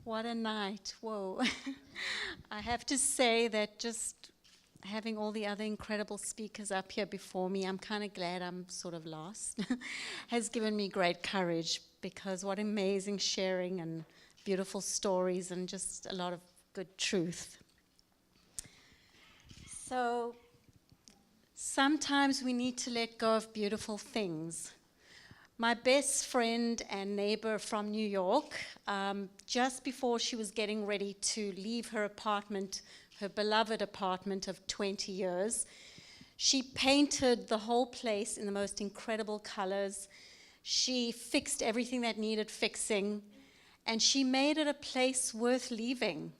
What a night. Whoa. I have to say that just having all the other incredible speakers up here before me, I'm kind of glad I'm sort of lost, has given me great courage, because what amazing sharing and beautiful stories and just a lot of good truth. So sometimes we need to let go of beautiful things. My best friend and neighbor from New York, just before she was getting ready to leave her apartment, her beloved apartment of 20 years, she painted the whole place in the most incredible colors. She fixed everything that needed fixing, and she made it a place worth leaving.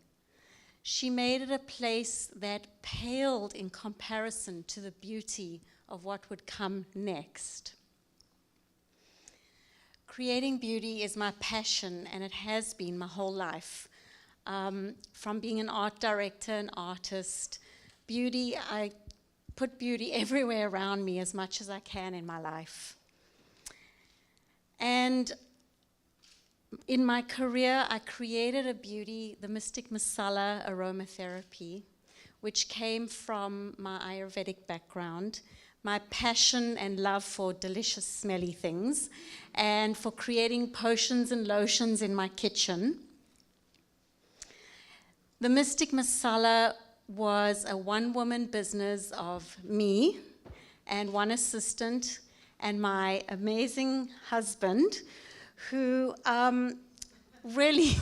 She made it a place that paled in comparison to the beauty of what would come next. Creating beauty is my passion, and it has been my whole life. From being an art director, an artist, beauty, I put beauty everywhere around me as much as I can in my life. And in my career, I created a beauty, the Mystic Masala Aromatherapy, which came from my Ayurvedic background, my passion and love for delicious smelly things, and for creating potions and lotions in my kitchen. The Mystic Masala was a one-woman business of me and one assistant and my amazing husband, who really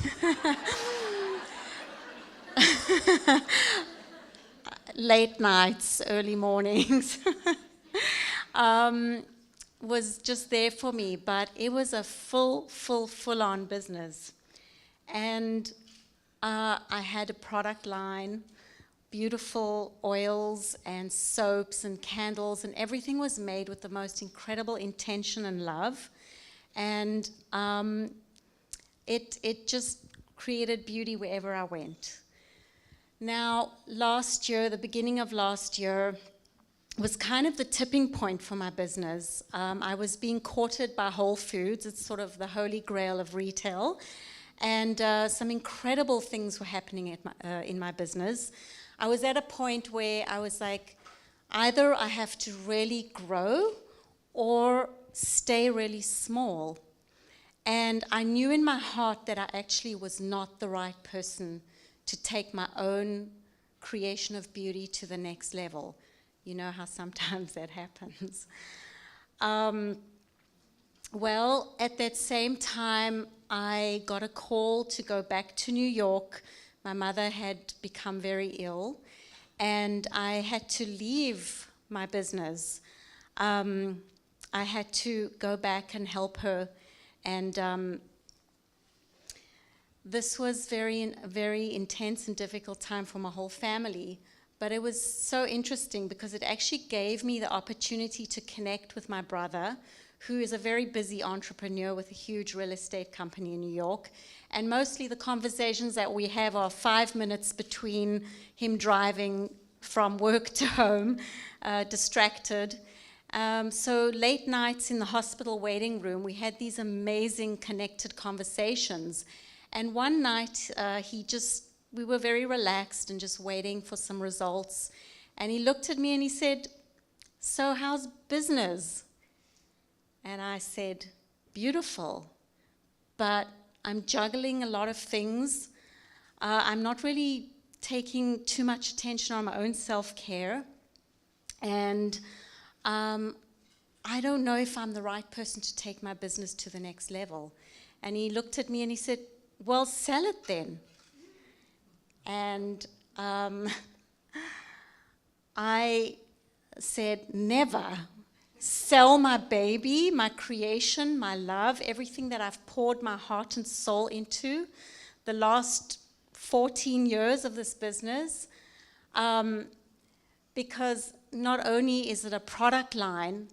late nights, early mornings, was just there for me. But it was a full-on business. And I had a product line, beautiful oils and soaps and candles, and everything was made with the most incredible intention and love. And it just created beauty wherever I went. Now, last year, the beginning of last year, was kind of the tipping point for my business. I was being courted by Whole Foods. It's sort of the holy grail of retail. And some incredible things were happening in my business. I was at a point where I was like, either I have to really grow or stay really small. And I knew in my heart that I actually was not the right person to take my own creation of beauty to the next level. You know how sometimes that happens. Well, at that same time, I got a call to go back to New York. My mother had become very ill, and I had to leave my business. I had to go back and help her, and this was a very intense and difficult time for my whole family. But it was so interesting because it actually gave me the opportunity to connect with my brother, who is a very busy entrepreneur with a huge real estate company in New York. And mostly the conversations that we have are 5 minutes between him driving from work to home, distracted. So late nights in the hospital waiting room, we had these amazing connected conversations. And one night, we were very relaxed and just waiting for some results. And he looked at me and he said, "So how's business?" And I said, "Beautiful, but I'm juggling a lot of things. I'm not really taking too much attention on my own self-care. And I don't know if I'm the right person to take my business to the next level." And he looked at me and he said, "Well, sell it then." And I said, "Never. Sell my baby, my creation, my love, everything that I've poured my heart and soul into the last 14 years of this business, because not only is it a product line,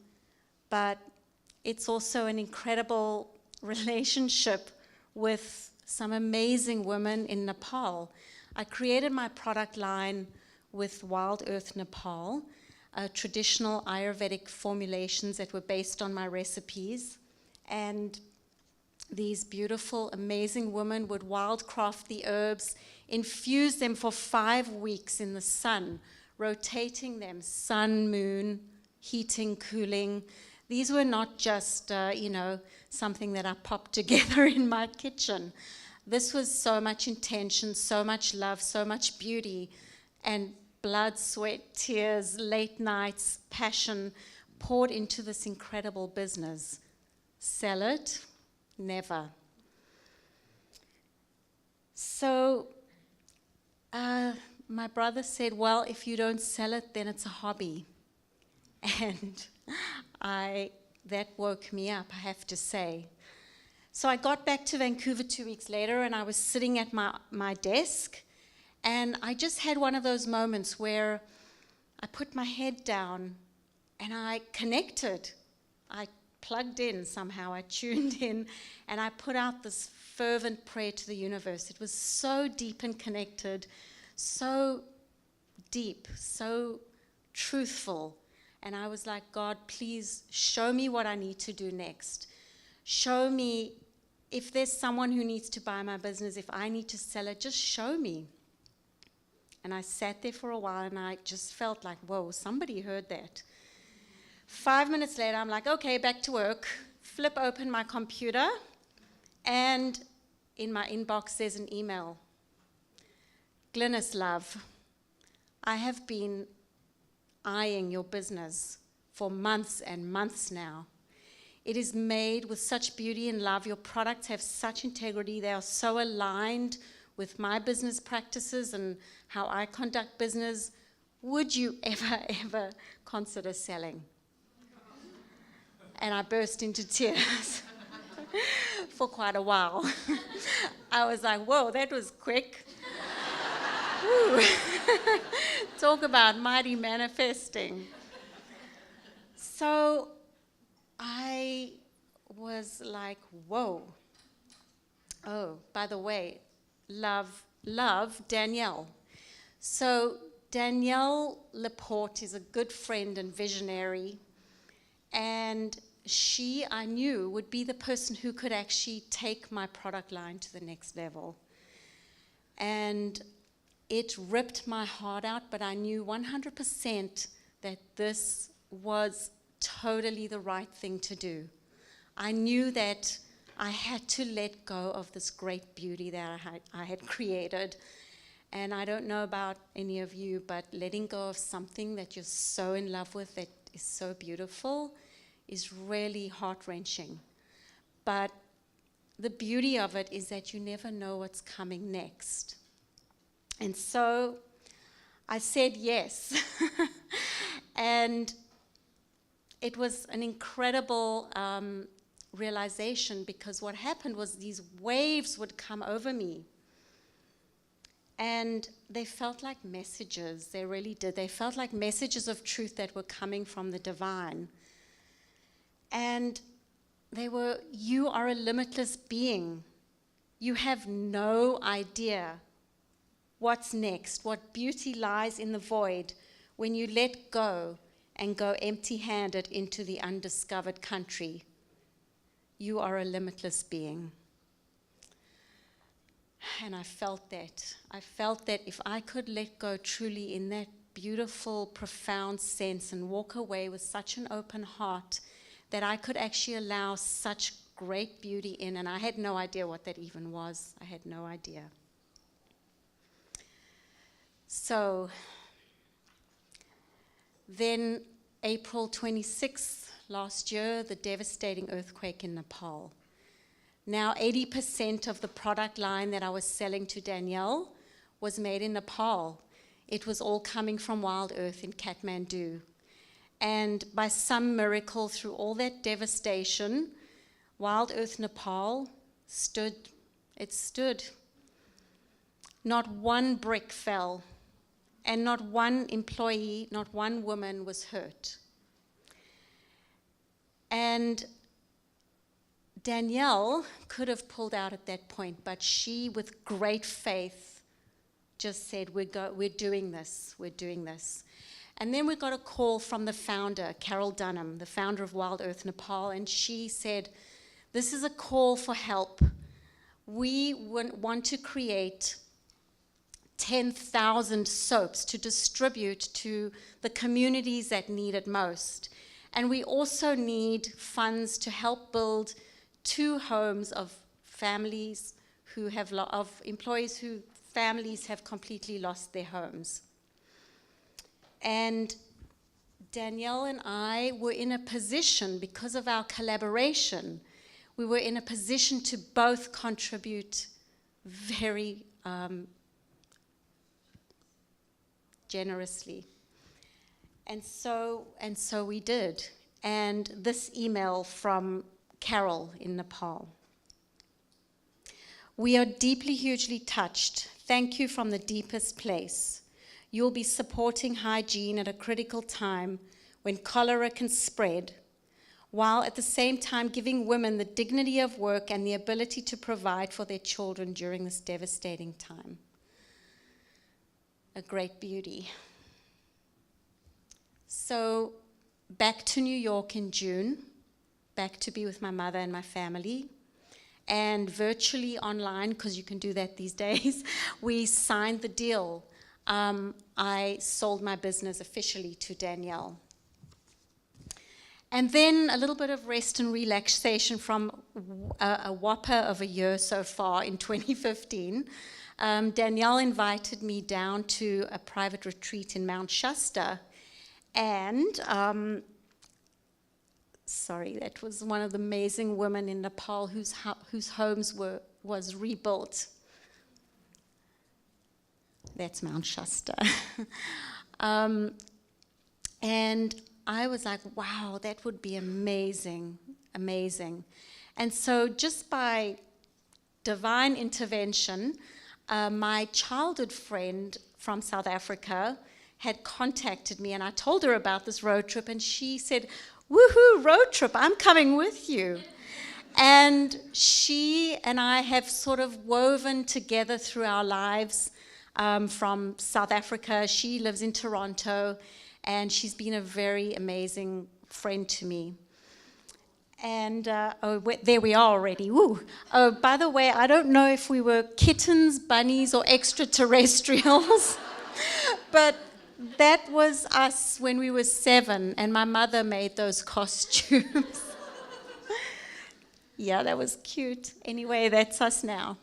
but it's also an incredible relationship with some amazing women in Nepal. I created my product line with Wild Earth Nepal, traditional Ayurvedic formulations that were based on my recipes. And these beautiful, amazing women would wildcraft the herbs, infuse them for 5 weeks in the sun, rotating them, sun, moon, heating, cooling. These were not just, something that I popped together in my kitchen. This was so much intention, so much love, so much beauty, and blood, sweat, tears, late nights, passion poured into this incredible business. Sell it? Never. So my brother said, well, if you don't sell it, then it's a hobby. And that woke me up, I have to say. So I got back to Vancouver 2 weeks later, and I was sitting at my desk, and I just had one of those moments where I put my head down and I connected. I plugged in somehow, I tuned in, and I put out this fervent prayer to the universe. It was so deep and connected, so deep, so truthful. And I was like, God, please show me what I need to do next. Show me if there's someone who needs to buy my business, if I need to sell it, just show me. And I sat there for a while, and I just felt like, whoa, somebody heard that. 5 minutes later, I'm like, okay, back to work. Flip open my computer, and in my inbox there's an email. Glynnis, love, I have been eyeing your business for months and months now. It is made with such beauty and love. Your products have such integrity. They are so aligned with my business practices and how I conduct business. Would you ever consider selling? And I burst into tears for quite a while. I was like, whoa, that was quick. Talk about mighty manifesting. So I was like, whoa. Oh, by the way, love Danielle. So Danielle LaPorte is a good friend and visionary, and she, I knew, would be the person who could actually take my product line to the next level. And it ripped my heart out, but I knew 100% that this was totally the right thing to do. I knew that I had to let go of this great beauty that I had created. And I don't know about any of you, but letting go of something that you're so in love with, that is so beautiful, is really heart-wrenching. But the beauty of it is that you never know what's coming next. And so I said yes. And it was an incredible realization, because what happened was these waves would come over me. And they felt like messages. They really did. They felt like messages of truth that were coming from the divine. And they were, you are a limitless being. You have no idea what's next, what beauty lies in the void when you let go and go empty-handed into the undiscovered country. You are a limitless being. And I felt that. I felt that if I could let go truly in that beautiful, profound sense and walk away with such an open heart, that I could actually allow such great beauty in. And I had no idea what that even was. I had no idea. So then April 26th last year, the devastating earthquake in Nepal. Now 80% of the product line that I was selling to Danielle was made in Nepal. It was all coming from Wild Earth in Kathmandu. And by some miracle, through all that devastation, Wild Earth Nepal stood. It stood. Not one brick fell. And not one employee, not one woman was hurt. And Danielle could have pulled out at that point, but she, with great faith, just said, we're doing this, we're doing this. And then we got a call from the founder, Carol Dunham, the founder of Wild Earth Nepal, and she said, This is a call for help. We want to create 10,000 soaps to distribute to the communities that need it most. And we also need funds to help build 2 homes of families who have of employees whose families have completely lost their homes. And Danielle and I were in a position, because of our collaboration, we were in a position to both contribute very generously. And so we did. And this email from Carol in Nepal. We are deeply, hugely touched. Thank you from the deepest place. You'll be supporting hygiene at a critical time when cholera can spread, while at the same time giving women the dignity of work and the ability to provide for their children during this devastating time. A great beauty. So back to New York in June, back to be with my mother and my family, and virtually online, because you can do that these days, we signed the deal. I sold my business officially to Danielle. And then a little bit of rest and relaxation from a whopper of a year so far in 2015. Danielle invited me down to a private retreat in Mount Shasta. And, that was one of the amazing women in Nepal whose homes was rebuilt. That's Mount Shasta. And I was like, wow, that would be amazing, amazing. And so just by divine intervention, my childhood friend from South Africa had contacted me, and I told her about this road trip, and she said, woohoo, road trip, I'm coming with you. And she and I have sort of woven together through our lives from South Africa. She lives in Toronto, and she's been a very amazing friend to me. And there we are already. Woo. Oh, by the way, I don't know if we were kittens, bunnies, or extraterrestrials, but that was us when we were 7, and my mother made those costumes. Yeah, that was cute. Anyway, that's us now.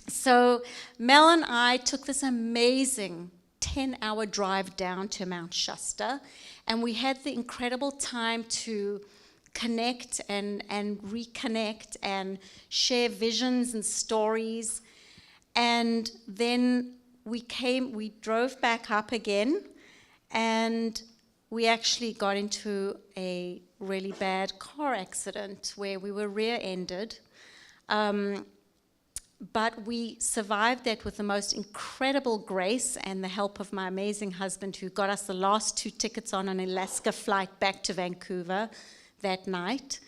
So Mel and I took this amazing 10-hour drive down to Mount Shasta, and we had the incredible time to connect and reconnect and share visions and stories. And then we drove back up again, and we actually got into a really bad car accident where we were rear-ended. But we survived that with the most incredible grace and the help of my amazing husband, who got us the last 2 tickets on an Alaska flight back to Vancouver that night.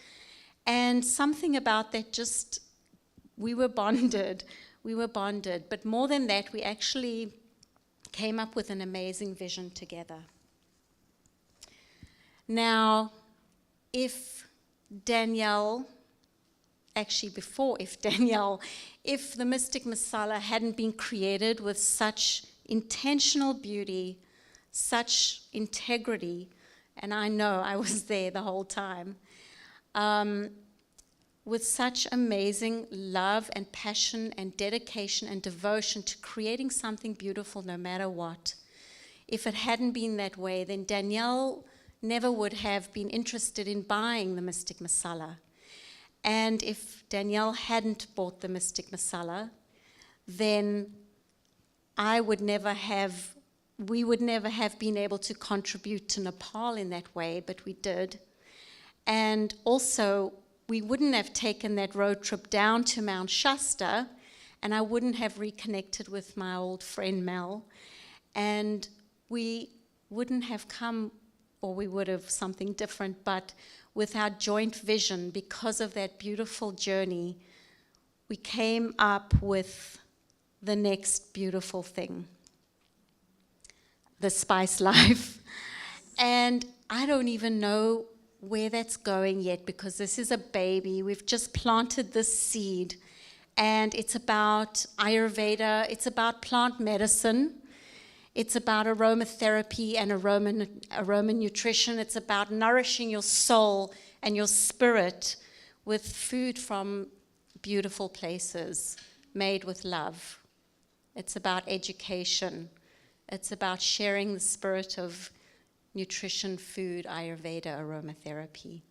And something about that, just, we were bonded. We were bonded. But more than that, we actually came up with an amazing vision together. Now, if the Mystic Masala hadn't been created with such intentional beauty, such integrity, and I know I was there the whole time, with such amazing love and passion and dedication and devotion to creating something beautiful no matter what. If it hadn't been that way, then Danielle never would have been interested in buying the Mystic Masala. And if Danielle hadn't bought the Mystic Masala, then we would never have been able to contribute to Nepal in that way, but we did. And also, we wouldn't have taken that road trip down to Mount Shasta, and I wouldn't have reconnected with my old friend Mel, and we wouldn't have come, or we would have something different, but with our joint vision, because of that beautiful journey, we came up with the next beautiful thing, the Spice Life. And I don't even know where that's going yet, because this is a baby. We've just planted this seed, and it's about Ayurveda, it's about plant medicine, it's about aromatherapy and aromanutrition. It's about nourishing your soul and your spirit with food from beautiful places, made with love. It's about education. It's about sharing the spirit of nutrition, food, Ayurveda, aromatherapy.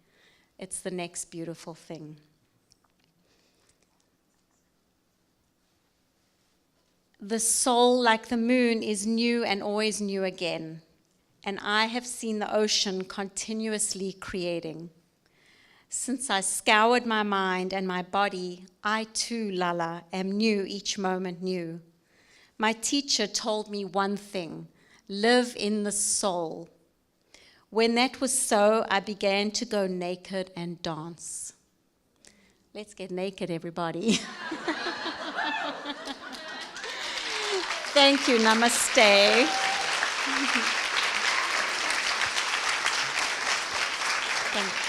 It's the next beautiful thing. The soul, like the moon, is new and always new again. And I have seen the ocean continuously creating. Since I scoured my mind and my body, I too, Lala, am new, each moment new. My teacher told me one thing: live in the soul. When that was so, I began to go naked and dance. Let's get naked, everybody. Thank you. Namaste. Thank you.